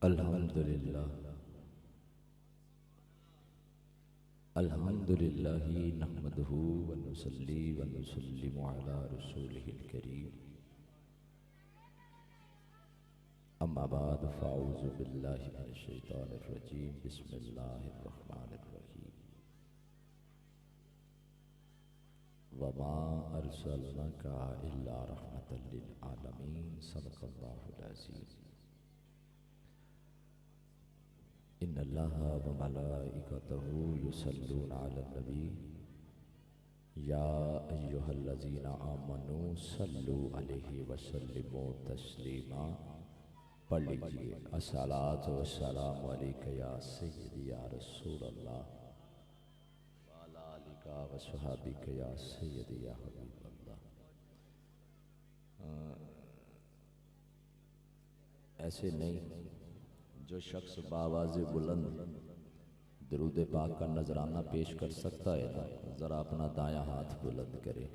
अल्हम्दुलिल्लाह अल्हम्दुलिल्लाहि नहमदुहु व नुसल्ली व नुसल्लिमु अला रसूलिहिल करीम। अम्मा बाद फ़अऊज़ु बिल्लाहि मिनश शैतानिर रजीम। बिस्मिल्लाहिर रहमानिर रहीम। वमा अरसलनाका इल्ला रहमतल लिल आलमीन। सदक़ल्लाहुल अज़ीज़। इन्नल्लाहा व मलाइकतहु युसल्लूना अलन नबी या अय्युहल्लज़ीना आमनू सल्लु अलैहि व सल्लिमू तस्लीमा। पढ़ लीजिए। अस्सलातु वस्सलामु अलैका या सय्यदी या रसूलल्लाह व अला आलिका व सहाबिका या सय्यदी या हबीबल्लाह। ऐसे नहीं, जो शख्स बावाज़े बुलंद दरूद पाक का नजराना पेश कर सकता है ना, जरा अपना दायां हाथ बुलंद करे।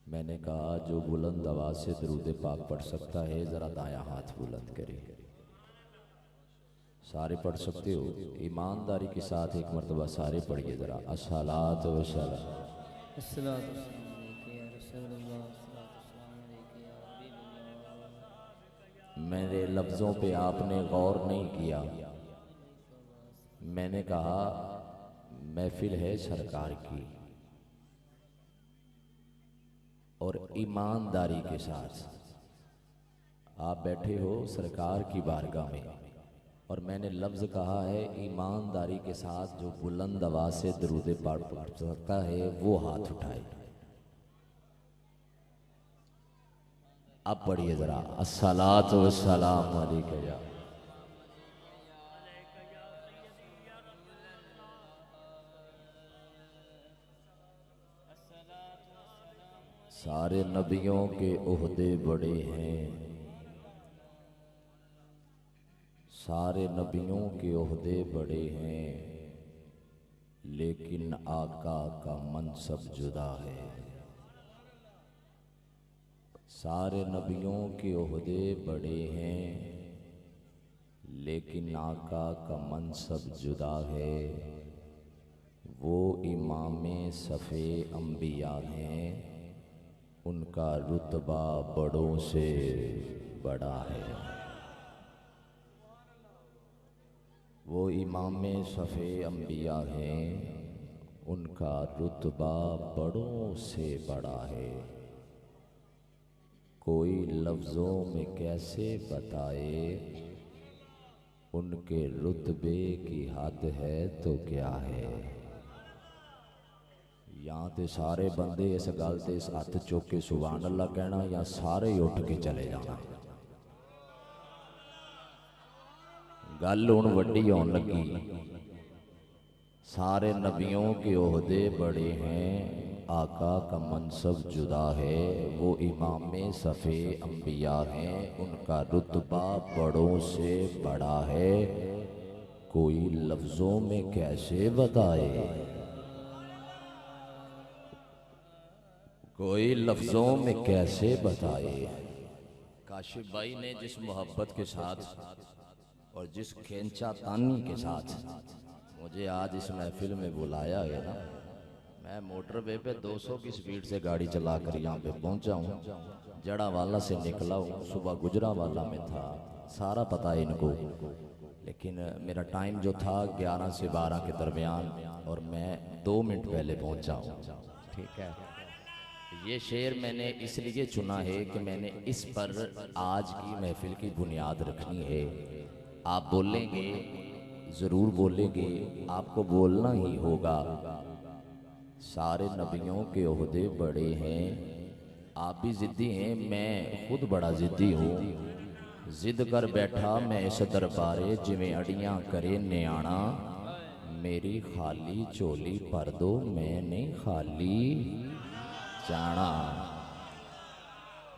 मैंने कहा जो बुलंद आवाज से दरूद पाक पढ़ सकता है जरा दायां हाथ बुलंद करे। सारे पढ़ सकते हो? ईमानदारी के साथ एक मरतबा सारे पढ़िए जरा। अस्सलातु वस्सलाम। मेरे लफ्ज़ों पे आपने गौर नहीं किया। मैंने कहा महफिल है सरकार की और ईमानदारी के साथ आप बैठे हो सरकार की बारगाह में, और मैंने लफ्ज़ कहा है ईमानदारी के साथ जो बुलंद आवाज़ से दरूद पाक पढ़ सकता है वो हाथ उठाए। अब पढ़िए जरा। अस्सलातु वस्सलामु अलैका या। सारे नबियों के ओहदे बड़े हैं, सारे नबियों के ओहदे बड़े हैं, लेकिन आका का मनसब जुदा है। सारे नबियों के ओहदे बड़े हैं, लेकिन आका का मनसब जुदा है। वो इमामे सफ़े अंबिया हैं, उनका रुतबा बड़ों से बड़ा है। वो इमामे सफ़े अंबिया हैं, उनका रुतबा बड़ों से बड़ा है। कोई लफ्ज़ों में कैसे बताए, उनके रुतबे की हद है तो क्या है। यहाँ ते सारे बंदे इस गल ते हथ चुक के सुभान अल्लाह कहना या सारे उठ के चले जाना। गल हुण वड्डी होण लगी। सारे नबियों के ओहदे बड़े हैं, आका का मनसब जुदा है। वो इमामे सफ़े अंबिया हैं, उनका रुतबा बड़ों से बड़ा है। कोई लफ्ज़ों में कैसे बताए, कोई लफ्ज़ों में कैसे बताए। काशिफ भाई ने जिस मोहब्बत के साथ और जिस खेंचा तानी के साथ मुझे आज इस महफिल में बुलाया है ना, मैं मोटरवे पे 200 की स्पीड से गाड़ी चलाकर यहाँ पे पहुँचा हूँ। जड़ावाला से निकला हूँ, सुबह गुजरावाला में था, सारा पता है इनको। लेकिन मेरा टाइम जो था 11 से 12 के दरमियान, और मैं 2 मिनट पहले पहुँचा हूँ। ठीक है, ये शेर मैंने इसलिए चुना है कि मैंने इस पर आज की महफिल की बुनियाद रखनी है। आप बोलेंगे, ज़रूर बोलेंगे, आपको बोलना ही होगा। सारे नबियों के ओहदे बड़े हैं, आप भी ज़िद्दी हैं, मैं खुद बड़ा ज़िद्दी हूँ। जिद कर बैठा मैं इस दरबारे, जिमें अड़ियाँ करे न्याणा। मेरी खाली चोली भर दो, मैं नहीं खाली जाना।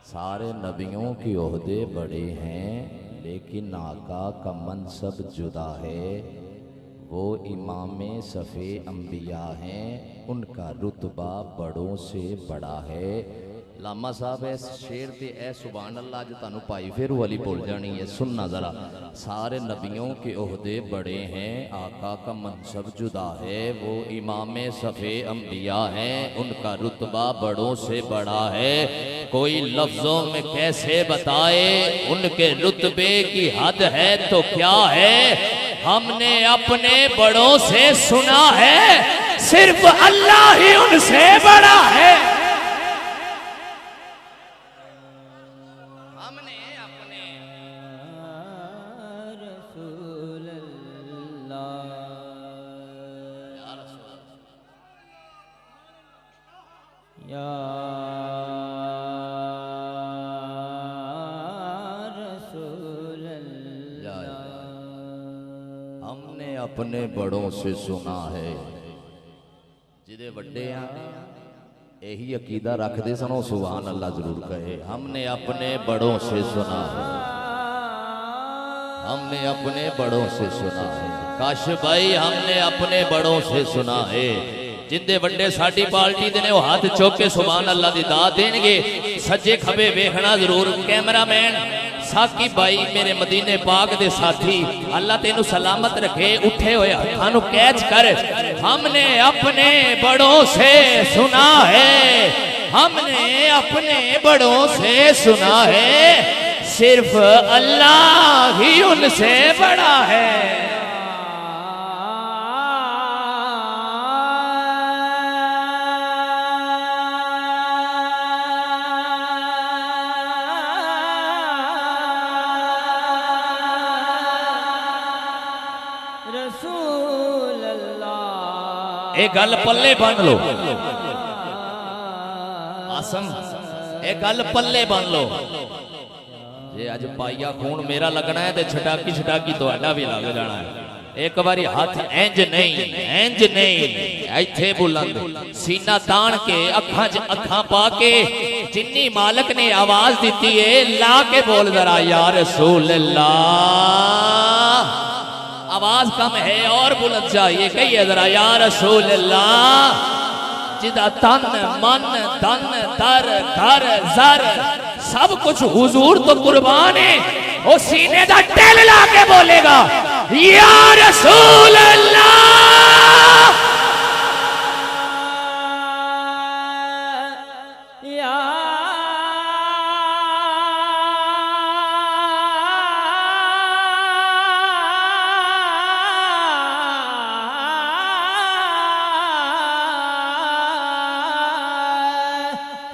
सारे नबियों के ओहदे बड़े हैं, लेकिन आका का मनसब जुदा है। वो इमामे सफ़े अंबिया हैं, उनका रुतबा बड़ों से बड़ा है। लामा साहब इस शेर ते ए सुभान अल्लाह अज तुहानू भाई फिर वाली बोल जानी है। सुनना जरा। सारे नबियों के ओहदे बड़े हैं, आका का मनसब जुदा है, वो इमाम सफ़े अंबिया हैं, उनका रुतबा बड़ों से बड़ा है। कोई लफ्जों में कैसे बताए, उनके रुतबे की हद है तो क्या है। हमने अपने बड़ों से सुना है, सिर्फ अल्लाह ही उनसे बड़ा है। हमने अपने रसूल अल्लाह या रसूल अल्लाह, हमने अपने बड़ों से सुना है। जिदे वड्डे आ यही अकीदा रखते सन, सुभान अल्लाह जरूर कहे। हमने अपने बड़ों से सुना है, हमने अपने बड़ों से सुना है। काश भाई हमने अपने बड़ों से सुना है। जिंदे वड्डे साडी पार्टी दे ने वो हाथ चुक के सुभान अल्लाह दी दात देंगे। सज्जे खबे वेखना जरूर। कैमरामैन साकी भाई मेरे मदीने पाक दे साथी, अल्लाह तेनू सलामत रखे। उठे हुए हाथों कैच कर। हमने अपने बड़ों से सुना है, हमने अपने बड़ों से सुना है, सिर्फ अल्लाह ही उनसे बड़ा है। रसूल अल्लाह, एक गल पल्ले बन लो आसम, एक गल पल्ले बन लो। जे अज पाइया खून मेरा लगना है तो छटाकी छटाकी तुहाडा भी लग जाना है। एक बारी हाथ इंज नहीं, इंज नहीं, इथे बुलंद सीना तान के अखां च अखां पा के जिन्नी मालक ने आवाज दी है ला के बोल जरा या रसूल अल्लाह। आवाज कम है और बुलंद चाहिए, कहिए जरा या रसूल अल्लाह। जिदा तन मन धन दर घर जर सब कुछ हुजूर तो कुर्बान है, वो सीने दा टेल ला के बोलेगा या रसूल अल्लाह। या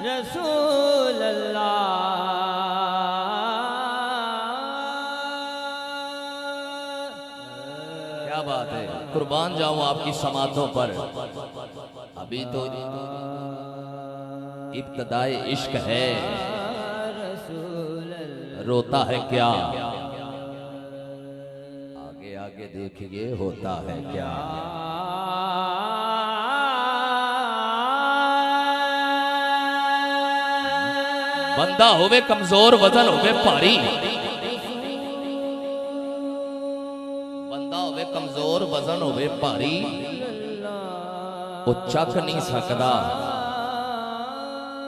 रसूल अल्लाह। क्या बात है, कुर्बान जाऊं आपकी समातों पर। अभी तो इब्तदाए इश्क है, रसूल अल्लाह, रोता है क्या, आगे आगे देखिए होता है क्या। बंदा होवे कमजोर, वजन होवे भारी, बंदा होवे कमजोर, वजन होवे भारी, वो चख नहीं सकदा।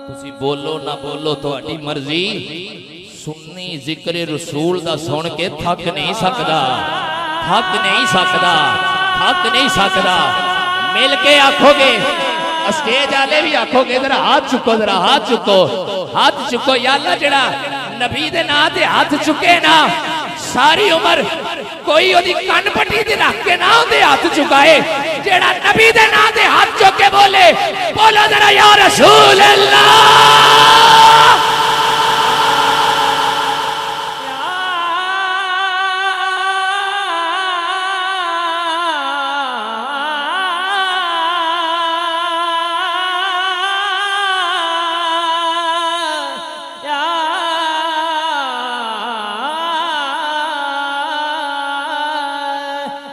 तुसी बोलो ना बोलो तुहाडी मर्जी, सुन्नी जिक्र रसूल दा सुन के थक नहीं सकदा, थक नहीं सकदा, थक नहीं सकदा। मिल के आखोगे, स्टेज वाले भी आखोगे जरा हाथ चुको, जरा हाथ चुको, हाथ चुको। या अल्लाह जेड़ा नबी दे नाम ते हाथ चुके ना, सारी उम्र कोई ओदी कन पट्टी ते रख के ना ओदे हाथ चुकाए। जेड़ा नबी दे नाम ते हाथ चुक के बोले, बोलो जरा या रसूल अल्लाह।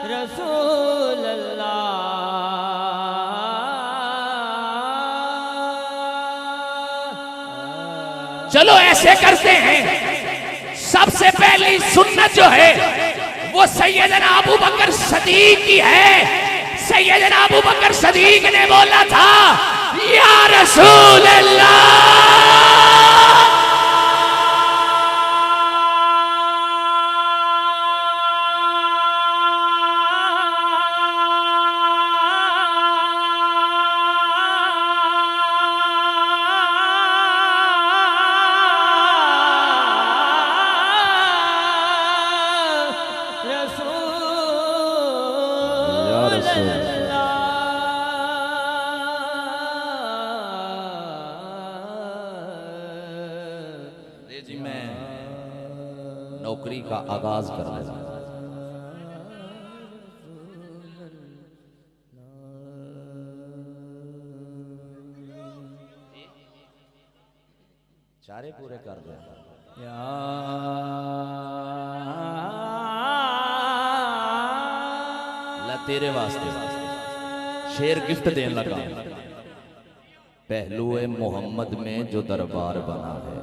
रसूल अल्लाह। चलो ऐसे करते हैं, सबसे पहली सुन्नत जो है वो सैयदना अबू बकर सदीक की है। सैयदना अबू बकर सदीक ने बोला था या रसूल अल्लाह। नौकरी का आगाज कर लेना। चारे पूरे कर दे तेरे वास्ते शेर गिफ्ट देने लगा। पहलुए मोहम्मद में जो दरबार बना है,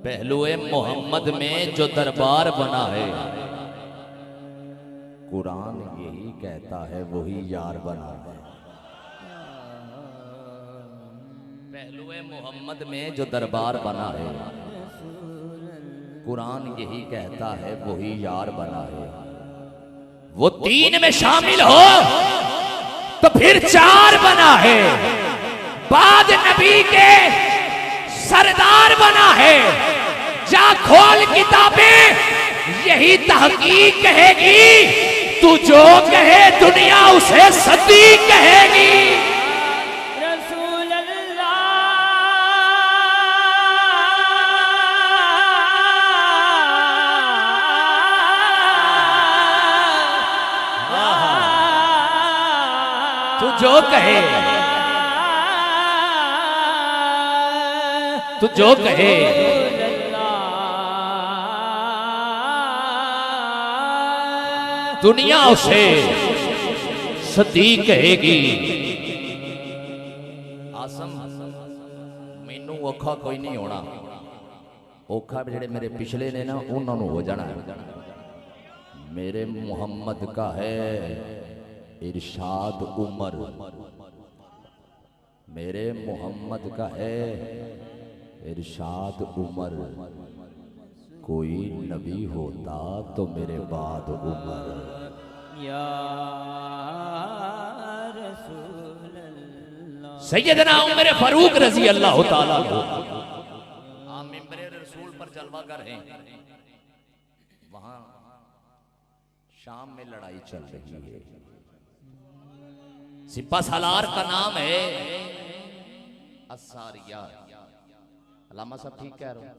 पहलुए मोहम्मद में जो दरबार बना है, कुरान यही कहता है वही यार बना है। पहलुए मोहम्मद में जो दरबार बना है, कुरान यही कहता है वही यार बना है। वो तीन में शामिल हो तो फिर चार बना है। बाद नबी के सरदार बना है। जा खोल किताबें, यही तहकीक कहेगी। तू जो कहे दुनिया उसे सदी कहेगी। जो कहे, तू जो कहे, दुनिया उसे सदी कहेगी। आसम मैनू औखा कोई नहीं होना। औखा जेड़े मेरे पिछले ने ना उन्होंने हो जाना है। मेरे मुहम्मद का है इरशाद उमर, मेरे मोहम्मद का है इरशाद उमर। कोई नबी होता तो मेरे बाद उमर। या रसूल अल्लाह। सैयदना उमर फारूक रजी अल्लाह ताला को आप मिंबर रसूल पर जलवा कर हैं। वहां शाम में लड़ाई चल रही है। सिपा सालार का नाम है असारिया। अल्लामा साहब ठीक कह रहे हो,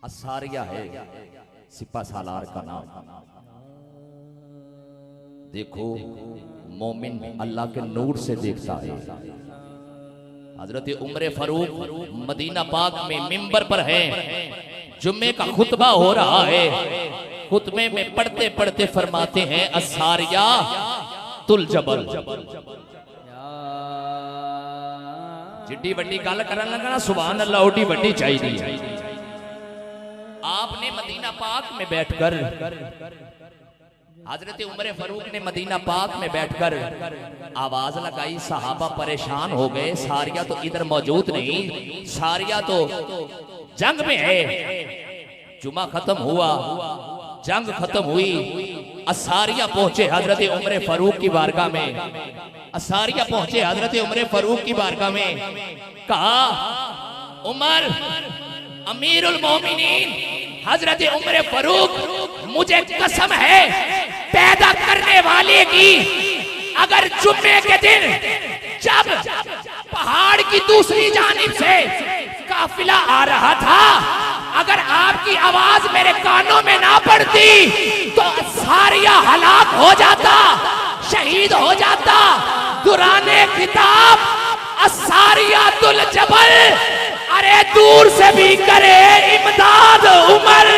असारिया है सिपा सालार का नाम। देखो मोमिन अल्लाह के नूर से देखता है। हजरत उमर फारूक मदीना पाक में मिंबर पर है। जुम्मे का खुतबा हो रहा है। खुतबे में पढ़ते पढ़ते फरमाते हैं असारिया तुल जबल। जिड्डी वड्डी गल करन लगना सुभान अल्लाह ओडी वड्डी चाहिए। आपने मदीना पाक में बैठकर, हजरत उमर फारूक ने मदीना पाक में बैठकर आवाज लगाई। सहाबा परेशान हो गए। सारिया तो इधर मौजूद नहीं, सारिया तो जंग में है। जुमा खत्म हुआ, जंग खत्म हुई। असारिया पहुंचे हजरत उमर फारूक की बारगाह में। असारिया पहुंचे हजरत उमर फारूक की बारगाह में। कहा उमर अमीरुल मोमिनीन हजरत उमर फारूक, मुझे कसम है पैदा करने वाले की, अगर जुम्मे के दिन जब पहाड़ की दूसरी जानिब से काफिला आ रहा था, अगर आपकी आवाज मेरे कानों में ना पड़ती तो सारिया हलाक हो जाता, शहीद हो जाता। दुराने खिताब असारिया तुल जबल, अरे दूर से भी करे इमदाद उमर।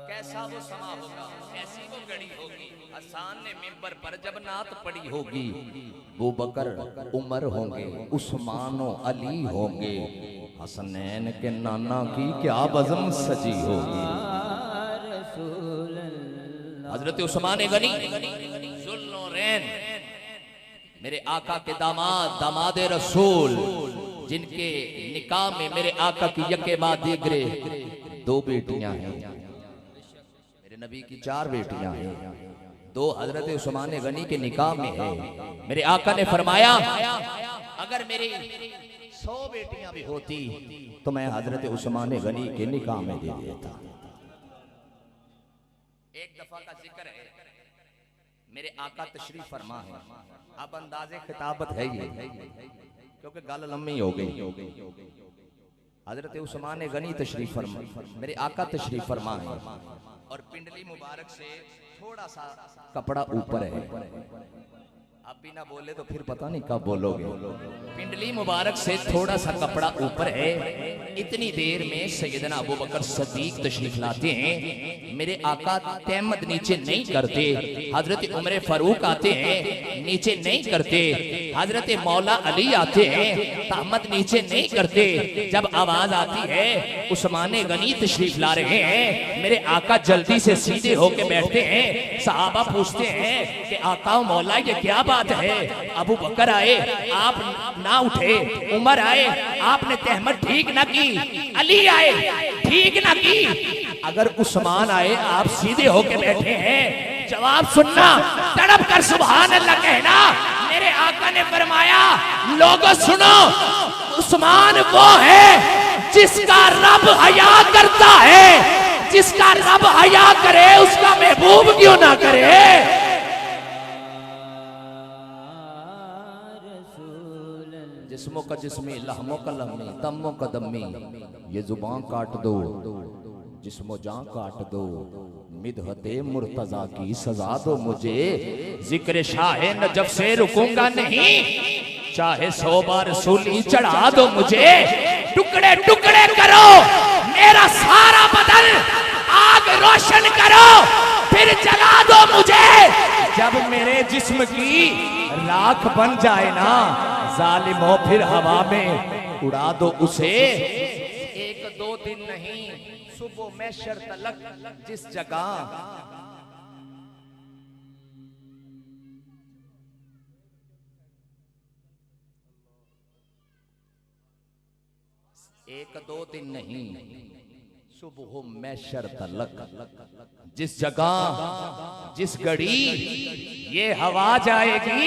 कैसा वो समा होगा, कैसी वो घड़ी होगी। हसन ने मिंबर पर जब नात पड़ी होगी, वो बकर उमर होंगे, उस्मान अली होंगे। हसनैन के नाना की क्या बज़म सजी होगी। हजरत उस्मान गनी ज़ुल्नूरैन, मेरे आका के दामाद, दामाद रसूल, जिनके निकाह में मेरे आका की यके बाद दीगरे 2 बेटियां हैं। मेरे नबी की 4 बेटियां हैं। 2 हजरत उस्मान गनी के निकाह में है। मेरे आका ने फरमाया अगर मेरी 100 बेटियां भी होती तो मैं हजरत उस्मान गनी के निकाह में दे देता। एक दफा का जिक्र है, मेरे आका तशरीफ फरमा है। अब अंदाजे खिताबत है ये, क्योंकि गल लम्बी हो गई। हजरत उस्मान गनी तशरीफ फरमा, मेरे आका तशरीफ फरमा है, और पिंडली मुबारक से थोड़ा सा कपड़ा ऊपर है। आप भी ना बोले तो फिर पता नहीं कब बोलोगे। पिंडली मुबारक से थोड़ा सा कपड़ा ऊपर है। इतनी देर में सैयदना अबू बकर सदीक तशरीफ लाते हैं। मेरे आका तहमद नीचे नहीं करते। हजरत उमर फारूक आते हैं, नीचे नहीं करते। हजरत मौला अली आते हैं, तहमद नीचे नहीं करते। जब आवाज आती है उस्मान गनी तशरीफ ला रहे हैं, मेरे आका जल्दी से सीधे होके बैठते हैं। सहाबा पूछते हैं कि आका मौला ये क्या बात है? अबू बकर आए, आप ना उठे। उमर आए, आपने तहमत ठीक ना की। अली आए, ठीक ना की। अगर उस्मान आए, आप सीधे होके बैठे हैं। जवाब सुनना, तड़प कर सुभान अल्लाह कहना। मेरे आका ने फरमाया, लोगों सुनो, उस्मान वो है जिसका रब हया करता है। जिसका रब हया करे उसका महबूब क्यों ना करे। जिस्मों का जिस्मी, लहमों का लहमी, दमों का दमी, ये जुबान काट दो, जिस्मो जान काट दो। मिदहते मुर्तजा की सजा दो मुझे, जिक्र शाहे नजफ से रुकूंगा नहीं। चाहे 100 बार सूली चढ़ा दो मुझे। टुकड़े टुकड़े करो मेरा सारा बदन, आग रोशन करो फिर जला दो मुझे। जब मेरे जिस्म की राख बन जाए ना, जालिमों फिर हवा में उड़ा दो उसे। 1-2 दिन नहीं, सुबह महशर तलक जिस जगह। एक दो दिन नहीं, सुबह महशर तलक जिस जगह जिस घड़ी ये हवा जाएगी,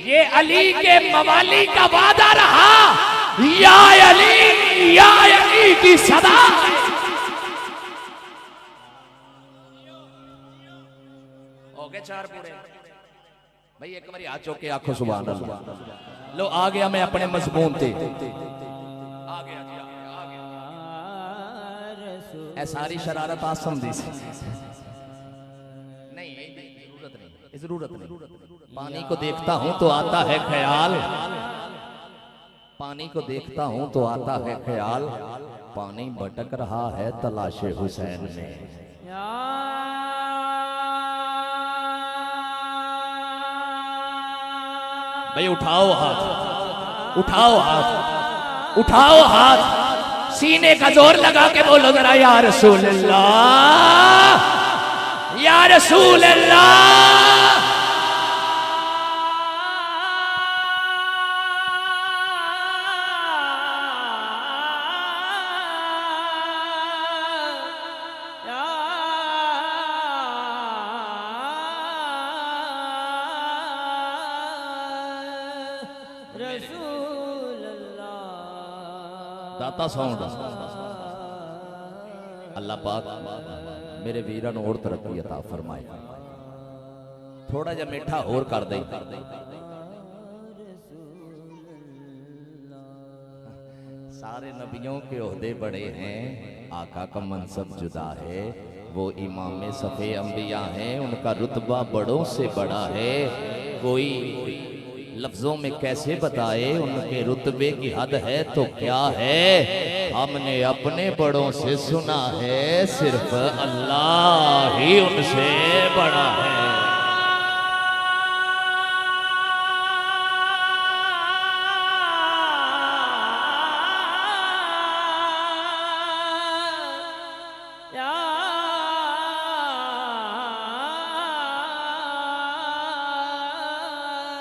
ये अली के मवाली का वादा रहा। या अली की सदा। हो गए 4 पूरे भाई। एक बार हाथ चौके आंखों सुभान अल्लाह। लो आ गया मैं अपने मजमून ते। आ गया जी, आ गया। ए सारी शरारत आसम दी सी। नहीं जरूरत नहीं। पानी को देखता हूं तो आता है ख्याल। पानी को देखता हूं तो आता है ख्याल। पानी भटक रहा है तलाशे हुसैन में। भाई उठाओ हाथ, उठाओ हाथ, उठाओ हाथ। सीने का जोर लगा के बोलो जरा, या रसूल अल्लाह, या रसूल अल्लाह। दाता साउंड अल्लाह पाक मेरे वीरन और तरक्की अता फरमाए। थोड़ा जा मीठा और कर दे। सारे नबियों के ओहदे बड़े हैं, आका का मनसब जुदा है। वो इमाम सफ़े अंबिया हैं, उनका रुतबा बड़ों से बड़ा है। कोई लफ्जों में कैसे बताए उनके रुतबे की हद है तो क्या है। हमने अपने बड़ों से सुना है, सिर्फ अल्लाह ही उनसे बड़ा है।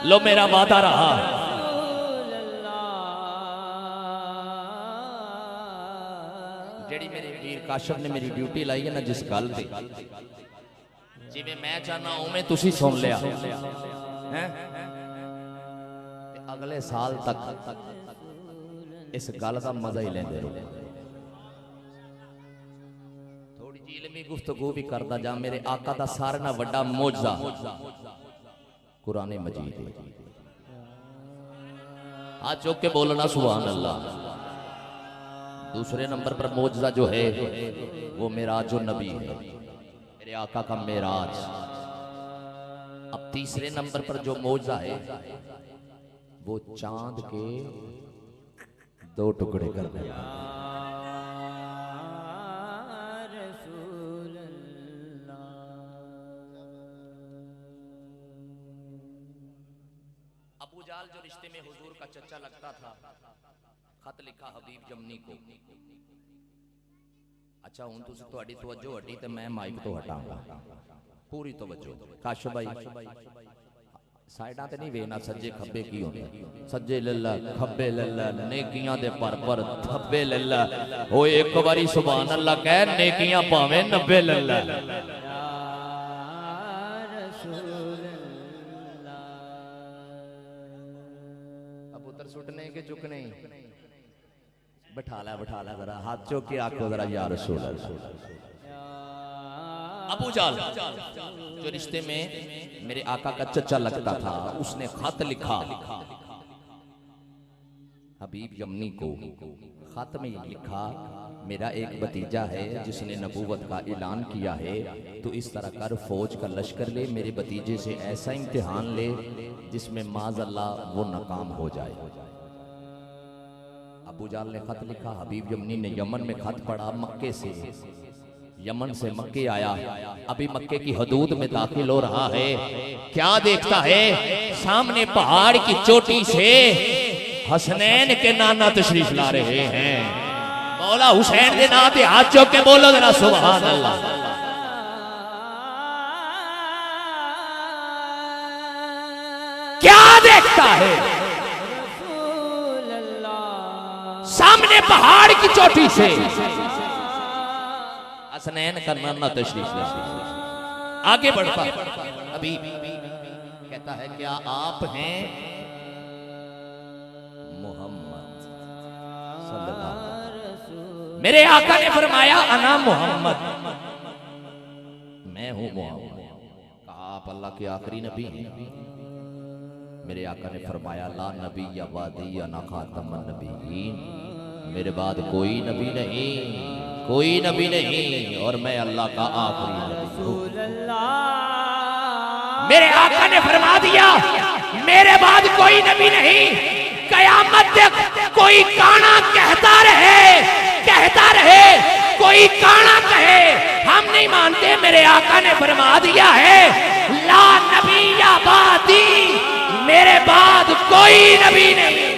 लो मेरा वादा रहा। जेड़ी मेरे वीर काशफ ने मेरी ड्यूटी लाई है ना, जिस गल ते जिवें मैं चाहना उवें तुसी सुन लिया हैं। अगले साल तक इस गल का मजा ही लेंदे रहो। थोड़ी जी इल्मी गुफ्तगू भी करदा जा। मेरे आका दा सारे नाल वड्डा मौजज़ा कुरान मजीद है। हाथ चौक के बोलना सुभान अल्लाह। दूसरे नंबर पर मौजज़ा जो है वो मेराज नबी है, मेरे आका का मेराज। अब तीसरे नंबर पर जो मौजज़ा है वो चांद के 2 टुकड़े करने वाला। अबू जाल जो रिश्ते में हुजूर का चचा लगता था, खत लिखा हबीब जमनी को। अच्छा हूं तुसी तुहाडी तवज्जो हटी ते मैं माइक तो हटाऊंगा, पूरी तवज्जो। काश भाई साइडां ते नहीं वेना, सज्जे खब्बे की होंदा, सज्जे लल्ला खब्बे लल्ला, नेकियां दे पर थब्बे लल्ला। ओ एक बारी सुभान अल्लाह कह, नेकियां भावें 90 लल्ला। अब उधर सुटने के चुकने, बैठा ला जरा, हाथ चौक के आंखों जरा या रसूल अल्लाह। अबू जाल जो रिश्ते में मेरे आका का चचा लगता था, उसने खत लिखा हबीब यमनी को। खत में लिखा, मेरा एक भतीजा है जिसने नबूवत का ऐलान किया है, तो इस तरह कर फौज का लश्कर ले, मेरे भतीजे से ऐसा इम्तिहान ले जिसमें माज़अल्लाह वो नाकाम हो जाए। अबू जाल ने खत लिखा, हबीब यमनी ने यमन में खत पढ़ा, मक्के से, यमन से मक्के आया, अभी मक्के की हदूद में दाखिल हो रहा है। क्या देखता है, सामने पहाड़ की चोटी से हसनैन के नाना तशरीफ ला रहे हैं। मौला हुसैन के नाम पे हाथ चौक के बोलो जरा सुभान अल्लाह। क्या देखता है, सामने पहाड़ की चोटी से हसनैन का नाना तशरीफ ला। आगे बढ़ता अभी कहता है, क्या आप हैं मोहम्मद सल्लल्लाहु अलैहि वसल्लम? मेरे आका ने फरमाया, अना मोहम्मद, मैं हूं मोहम्मद। कहा, आप अल्लाह के आखिरी नबी हैं? मेरे आका ने फरमाया, ला नबी या वादी अना खातमुन नबीयीन, मेरे बाद कोई नबी नहीं, कोई नबी नहीं, और मैं अल्लाह का आखिरी नबी हूं। मेरे आका ने फरमा दिया, मेरे बाद कोई नबी नहीं, कयामत तक कोई काना कहता रहे, कोई काना कहे, हम नहीं मानते। मेरे आका ने फरमा दिया है, ला नबी या बादी, मेरे बाद कोई नबी नहीं।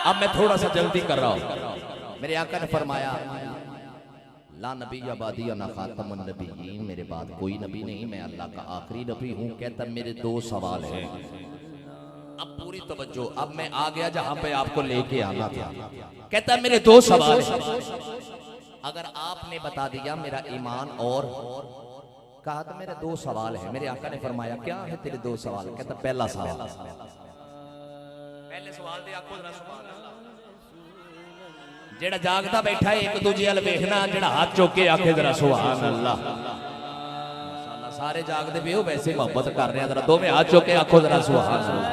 अब मैं थोड़ा सा जल्दी कर रहा हूं। मेरे आका ने फरमाया, ला नबी आबादी ना खातमुन नबीयीन, मेरे बाद कोई नबी नहीं, मैं अल्लाह का आखिरी नबी हूं। कहता, मेरे 2 सवाल हैं। अब पूरी तवज्जो, अब मैं आ गया जहां पे आपको लेके आना था। कहता, मेरे 2 सवाल हैं, अगर आपने बता दिया मेरा ईमान और कहा तो मेरे 2 सवाल हैं। मेरे आका ने फरमाया, क्या है तेरे 2 सवाल? कहता, पहला सवाल, पहले सवाल दे आखो जरा सुभान अल्लाह। जेड़ा जागता बैठा है, एक दूजे वाल देखना, जेड़ा हाथ चौक के आखे जरा सुभान अल्लाह। माशाअल्लाह सारे जागते भी हो, वैसे मोहब्बत कर रहे हैं, जरा 2 में हाथ चौक के आखो जरा सुभान अल्लाह।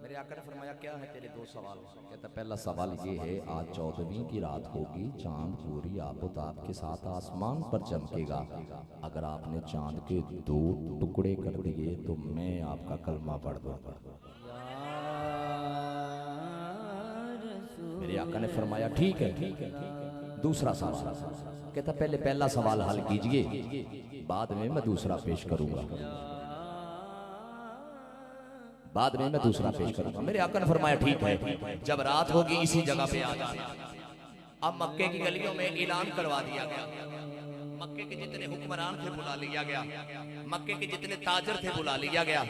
मेरे आका ने फरमाया, क्या है तेरे 2 सवाल? कहता, पहला सवाल ये है, आज 14वीं की रात होगी, चांद पूरी आबोताब के साथ आसमान पर चमकेगा। अगर आपने चांद के 2 टुकड़े कर दिए तो मैं आपका कलमा पढ़ दूंगा। मेरे आका ने फरमाया, ठीक है। दूसरा सवाल, कहता, पहले पहला सवाल हल कीजिए, बाद में मैं दूसरा पेश करूंगा, बाद में मैं दूसरा पेश करूंगा। मेरे आका ने फरमाया, ठीक है, जब रात होगी इसी जगह पे आ जाना। अब मक्के की गलियों में ऐलान करवा दिया गया, मक्के के जितने हुक्मरान थे बुला लिया गया, मक्के के जितने ताजर थे बुला लिया गया,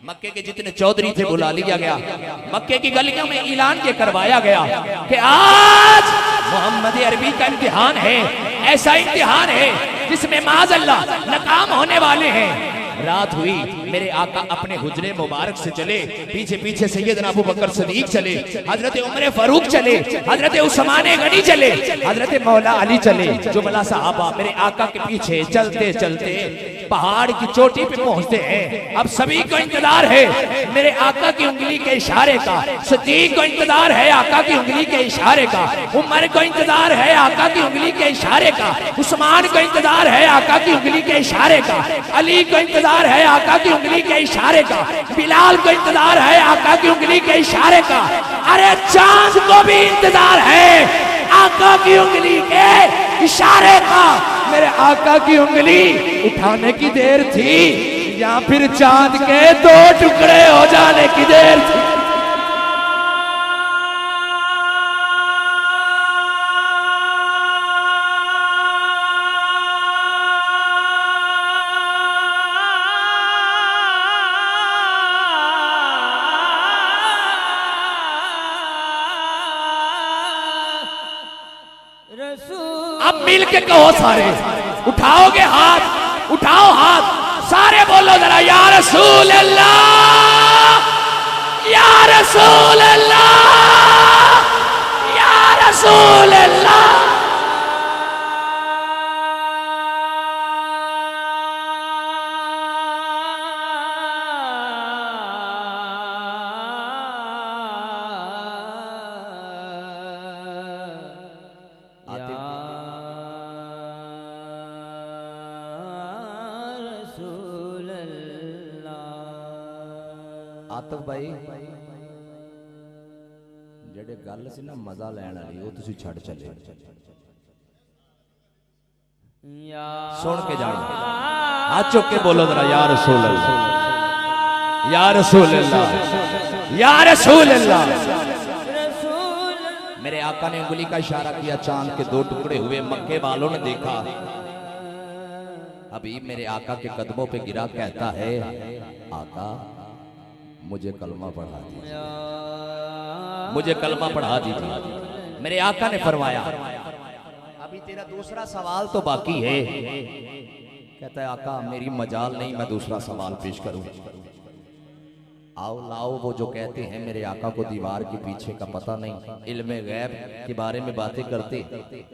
मक्के के जितने चौधरी थे बुला लिया गया। मक्के की गलियों में ऐलान ये करवाया गया कि आज मोहम्मद अरबी का इम्तिहान है, ऐसा इम्तिहान है जिसमें माज़अल्लाह नाकाम होने वाले हैं। रात हुई, मेरे आका अपने हुजरे मुबारक से चले, पीछे पीछे सैयदना अबू बकर सदीक चले, हजरत उमर फारूक चले, हजरत उस्मान गनी चले, हजरत मौला अली चले, जुमला सहाबा मेरे आका के पीछे चलते चलते पहाड़ की चोटी पे पहुंचते हैं। अब सभी को इंतजार है मेरे आका की उंगली के इशारे का, सदीक को इंतजार है आका की उंगली के इशारे का, उमर को इंतजार है आका की उंगली के इशारे का, उस्मान को इंतजार है आका की उंगली के इशारे का, अली को इंतजार है आका की उंगली के इशारे का, बिलाल को इंतजार है आका की उंगली के इशारे का, अरे चांद को भी इंतजार है आका की उंगली के इशारे का। मेरे आका की उंगली उठाने की देर थी या फिर चांद के दो टुकड़े हो जाने की देर थी। अब मिल के कहो सारे, उठाओगे हाथ, उठाओ हाथ, सारे बोलो जरा या रसूल अल्लाह, या रसूल अल्लाह, या रसूल अल्लाह। आतिफ भाई जेडे गल सी ना मजा लैन वाली वो तुसी छड़ चले, सुन के जाओ, हाथ चुक के बोलो जरा या रसूल अल्लाह, या रसूल अल्लाह, या रसूल अल्लाह। मेरे आका ने उंगली का इशारा किया, चांद के दो टुकड़े हुए, मक्के वालों ने देखा, हबीब मेरे आका के कदमों पे गिरा, कहता है आका मुझे कलमा पढ़ा दीजिए, मुझे कलमा पढ़ा दीजिए। मेरे आका ने फरमाया अभी तेरा दूसरा सवाल तो बाकी है। कहता है आका मेरी मजाल नहीं, मैं दूसरा सवाल पेश करूं। आओ लाओ, वो जो कहते हैं मेरे आका को दीवार के पीछे का पता नहीं, इल्मे गैब के बारे में बातें करते।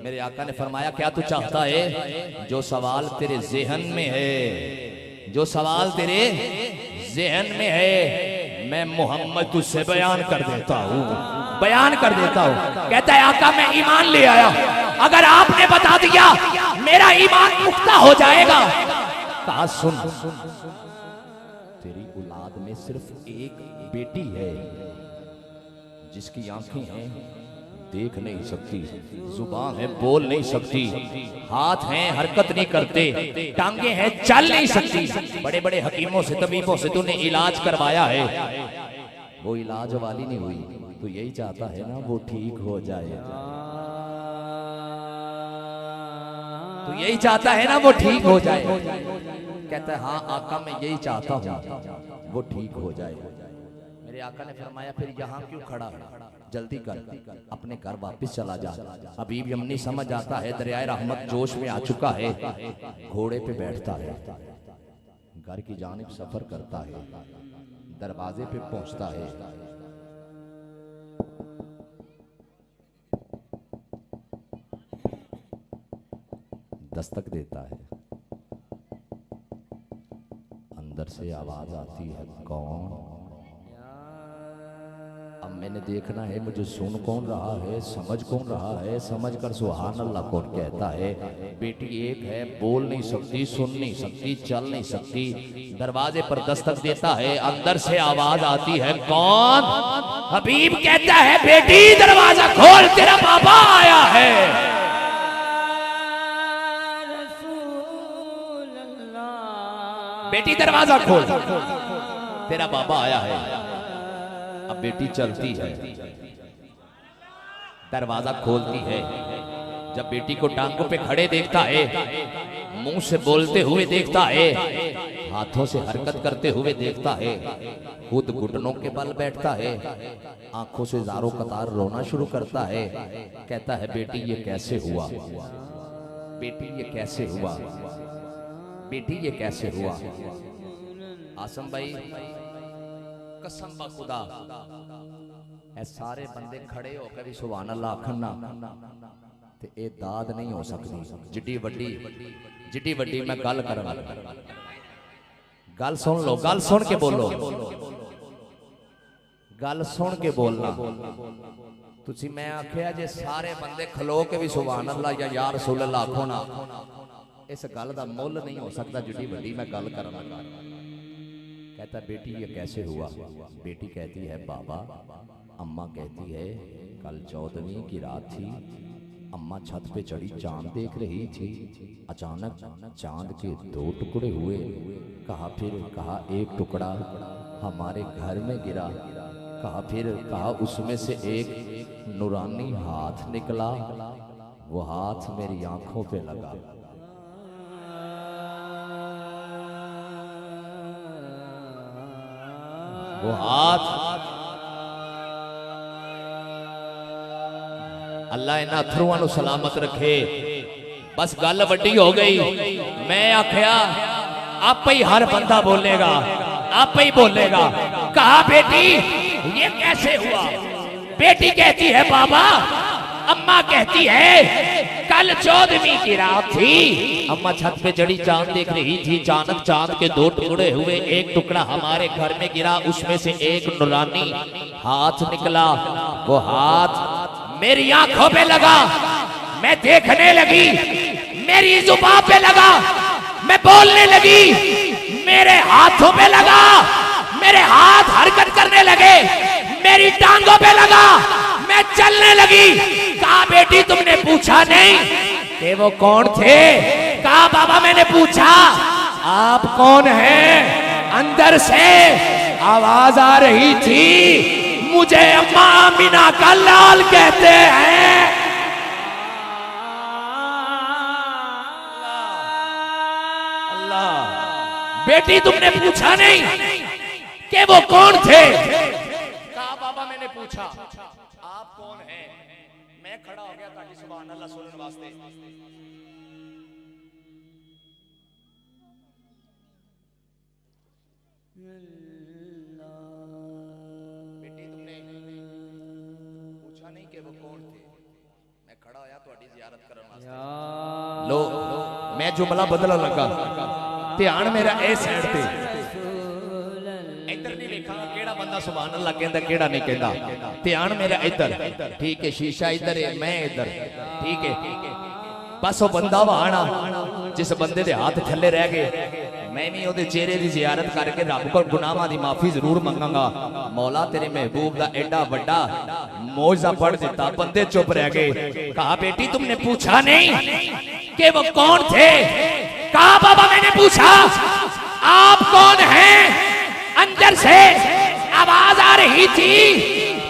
मेरे आका ने फरमाया क्या तू चाहता है, जो सवाल तेरे जेहन में है, जो सवाल तेरे जेहन में है, मैं मोहम्मद तुझसे बयान कर देता हूँ, बयान कर देता हूँ। कहता है आका मैं ईमान ले आया, अगर आपने बता दिया मेरा ईमान पुख्ता हो जाएगा। कहा सुन, तेरी औलाद में सिर्फ एक बेटी है जिसकी आंखें हैं देख नहीं सकती, जुबान है बोल नहीं सकती, हाथ हैं हरकत नहीं करते, टांगे हैं चल नहीं सकती। बड़े बड़े हकीमों से तबीबों से तूने इलाज करवाया है, वो इलाज वाली नहीं हुई, तो यही चाहता है ना वो ठीक हो जाए, तो यही चाहता है ना वो ठीक हो जाए। कहता है हाँ आका मैं यही चाहता हूँ वो ठीक हो जाए। मेरे आका ने फरमाया फिर यहाँ क्यों खड़ा, जल्दी कर अपने घर वापस चला जा। हबीब यमनी समझ आता है दरियाए रहमत जोश में आ चुका है, घोड़े पे बैठता है, घर की जानिब सफर करता है, दरवाजे पे पहुंचता है। दस्तक देता है, अंदर से आवाज आती है कौन। अब मैंने देखना है मुझे सुन कौन रहा है, समझ कौन रहा है, समझ कर सुभान अल्लाह कौन कहता है। बेटी एक है, बोल नहीं सकती, सुन नहीं सकती, चल नहीं सकती। दरवाजे पर दस्तक देता है, अंदर से आवाज आती है कौन। हबीब कहता है बेटी दरवाजा खोल, तेरा बाबा आया है। बेटी दरवाजा खोल, तेरा बाबा आया है। अब बेटी चलती है, दरवाजा खोलती है। जब बेटी को टांगों पे खड़े देखता है, मुंह से बोलते हुए देखता है, हाथों से हरकत करते हुए देखता है, खुद घुटनों के बल बैठता है, आंखों से ज़ारो कतार रोना शुरू करता है। कहता है बेटी ये कैसे हुआ, बेटी ये कैसे हुआ, बेटी ये कैसे हुआ। आसम भाई कसम बा खुदा ए सारे बंदे खड़े होकर भी सुभान अल्लाह आखन ना ते ए दाद नहीं हो सकती जिड्डी वड्डी मैं गल करा गल सुन लो गल सुन के बोलो गल सुन के बोलना तुसी मैं आखिया जे सारे बंदे खलो के भी सुभान अल्लाह या रसूल अल्लाह आखो ना इस गल का मुल नहीं हो सकता जिड्डी वड्डी मैं गल करन लगा। कहता बेटी ये कैसे हुआ? बेटी कहती है बाबा अम्मा कहती है कल 14वीं की रात थी अम्मा छत पे चढ़ी चांद देख रही थी अचानक चांद के 2 टुकड़े हुए कहा एक टुकड़ा हमारे घर में गिरा कहा उसमें से एक नूरानी हाथ निकला वो हाथ मेरी आंखों पे लगा। वो हाथ अल्लाह इन्हां अथरूआं नूं सलामत रखे। बस गल वड्डी हो गई। मैं आख्या आप ही हर बंदा बोलेगा आप ही बोलेगा। कहा बेटी ये कैसे हुआ? बेटी कहती है बाबा अम्मा कहती है कल 14वीं की रात थी अम्मा छत पे चढ़ी चांद देख रही थी अचानक चांद के 2 टुकड़े हुए एक टुकड़ा हमारे घर में गिरा उसमें से एक नूरानी हाथ निकला वो हाथ मेरी आंखों पे लगा मैं देखने लगी मेरी जुबान पे लगा मैं बोलने लगी मेरे हाथों पे लगा मेरे हाथ हरकत करने लगे मेरी टांगों पे लगा मैं चलने लगी। कहा बेटी तुमने पूछा नहीं कि वो कौन थे? कहा बाबा मैंने पूछा आप कौन हैं? अंदर से आवाज आ रही थी मुझे अम्मा आमिना का लाल कहते हैं। अल्लाह बेटी तुमने पूछा नहीं कि वो कौन थे? कहा बाबा मैंने पूछा आप कौन हैं? मैं खड़ा हो गया ताकि सुभान अल्लाह सुनने वास्ते। बेटी तुमने पूछा नहीं कि वो कौन थे? मैं खड़ा होया तुम्हारी ज़ियारत करने वास्ते। लो मैं जुमला बदलने लगा ध्यान मेरा ए साइड पे इधर नहीं देखा केड़ा बंदा सुभान अल्लाह कहंदा केड़ा नहीं कहंदा। ध्यान मेरा इधर ठीक है शीशा इधर है मैं इधर ठीक है। बस वो बंदा वाना जिस बंदे दे हाथ थल्ले रह गए मैं भी ओदे चेहरे दी ज़ियारत करके रब को गुनाहां दी माफी जरूर मंगांगा। मौला तेरे महबूब दा एडा बड़ा मौजा पढ़ दिता बंदे चुप रह गए। कहा बेटी तुमने पूछा नहीं कि वो कौन थे? कहा बाबा मैंने पूछा आप कौन हैं? अंदर से आवाज आ रही थी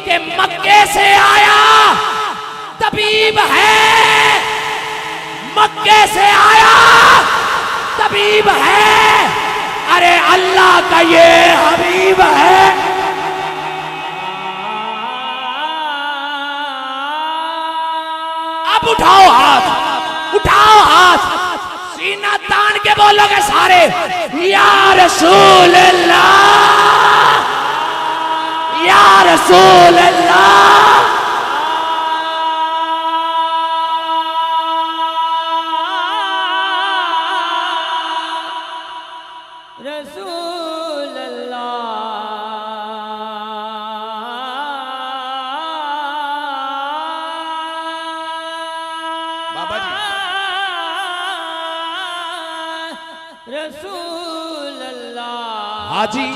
कि मक्के से आया तबीब है मक्के से आया तबीब है। अरे अल्लाह का ये हबीब है। अब उठाओ हाथ सीना तान के बोलोगे सारे या रसूल अल्लाह या रसूल अल्लाह। रसूल अल्लाह बाबा जी रसूल अल्लाह हाजी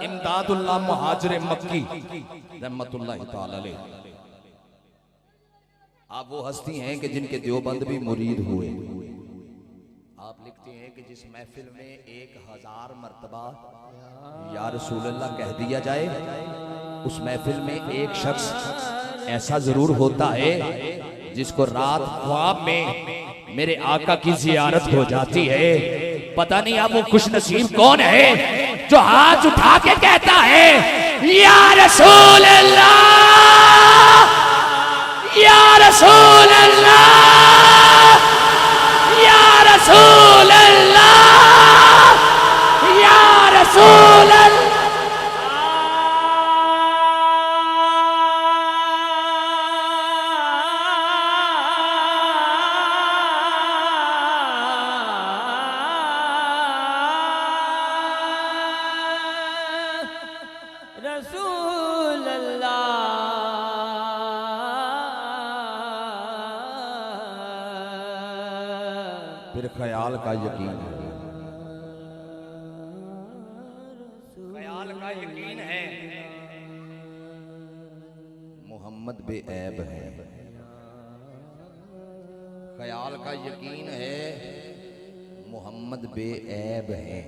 इमदादुल्लाह मुहाजिर मक्की रहमतुल्लाह तआला अलैह। आप वो हस्ती हैं कि जिनके देवबंद भी मुरीद हुए। आप लिखते हैं कि जिस महफिल में 1000 मर्तबा या रसूल अल्लाह कह दिया जाए उस महफिल में एक शख्स ऐसा जरूर होता है जिसको रात ख्वाब में मेरे आका की जियारत हो जाती है। पता नहीं आप वो खुश नसीब कौन है जो हाथ उठा के कहता है या रसूल अल्लाह या रसूल अल्लाह या रसूल अल्लाह। रसूल अल्लाह। रसूल अल्लाह। फिर ख्याल का यकीन है, ख्याल का यकीन है, मोहम्मद बेऐब है। ख्याल का यकीन है, मोहम्मद बेऐब है।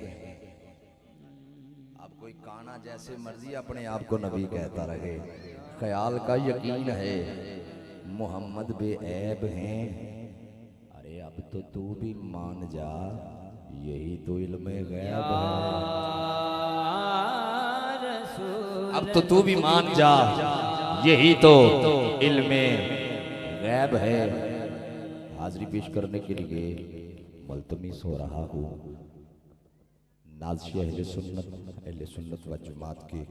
अब कोई काना जैसे मर्जी अपने आप को नबी कहता रहे, ख्याल का यकीन है, मोहम्मद बेऐब हैं। अरे अब तो तू भी मान जा, यही तो इल्म गैब है। अब तो तू भी मान जा, यही तो इल्मे गैब है। हाजिरी पेश करने के लिए मुल्तमिस हो रहा हूँ नाज़िश अहले सुन्नत व जमात के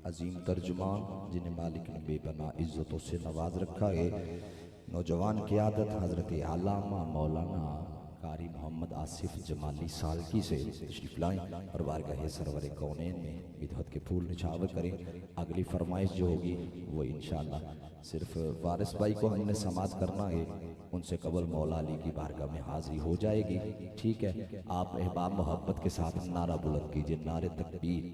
अजीम तर्जुमान, जिन्हें मालिक ने बेपनाह इज़्ज़तों से नवाज रखा है, नौजवान क़यादत हज़रत अल्लामा मौलाना कारी मोहम्मद आसिफ जमाली सालकी से तशरीफ़ लाएँ और बारगाह सरवर कौनैन में बिदअत के फूल निछावर करें। अगली फरमाइश जो होगी वो इंशाअल्लाह सिर्फ वारिस भाई को हमने समाज करना है, उनसे कबल मौला अली की बारगाह में हाजिरी हो जाएगी। ठीक है, आप अहबाब मोहब्बत के साथ नारा बुलंद कीजिए, नारे तकबीर।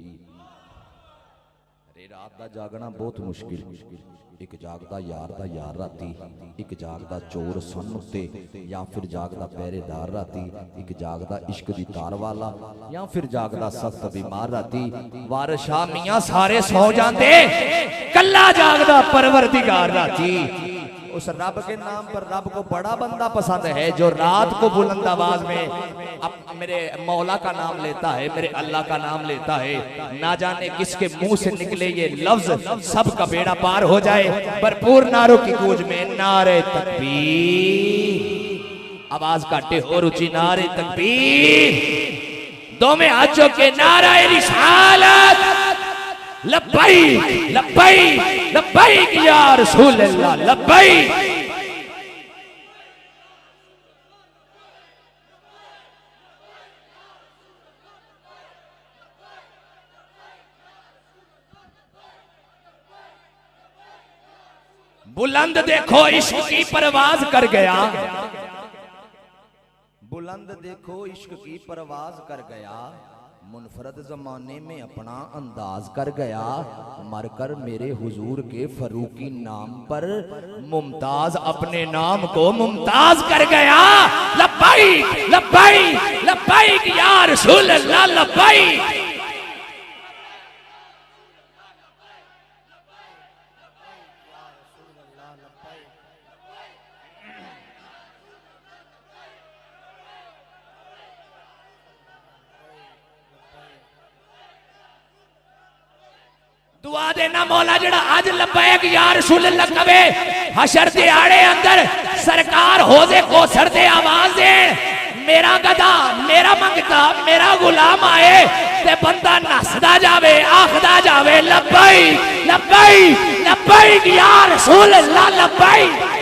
अरे रात दा जागना बहुत मुश्किल, एक जागदा यार दा यार राती, एक जागदा चोर सन उत्ते, या फिर जागदा पहरेदार राती, एक जागदा इश्क दी तार वाला, या फिर जागदा सख्त बीमार राती। वारिस शाह मियां सारे सौ जाते, कल्ला जागदा परवरदिगार राती। उस रब के नाम पर रब को बड़ा बंदा पसंद है जो रात को बुलंद आवाज में अब मेरे मौला का नाम लेता है, मेरे अल्लाह का नाम लेता है। ना जाने किसके मुंह से निकले ये लफ्ज, सबका बेड़ा पार हो जाए। भरपूर नारों की गूंज में नारे तकबीर, आवाज काटे और ऊंची नारे तकबीर, दो में हाथों के नारा रिसालत, लब्बैक लब्बैक लब्बैक या रसूल अल्लाह, लब्बैक। बुलंद देखो इश्क की परवाज कर गया, बुलंद देखो इश्क की परवाज कर गया, मुनफरद जमाने में अपना अंदाज कर गया। मरकर मेरे हुजूर के फरूकी नाम पर मुमताज अपने नाम को मुमताज कर गया। लब्बैक लब्बैक लब्बैक या रसूल अल्लाह, लब्बैक। दुआ देना मौला जड़ा आज लब्बैक या रसूल अल्लाह कवे, हशर दिहाड़े अंदर सरकार होजे कोसर दे आवाज दे, मेरा गधा मेरा मंगता मेरा गुलाम आए ते बंदा नसदा जावे आखदा जावे लब्बैक लब्बैक लब्बैक या रसूल अल्लाह, लब्बैक।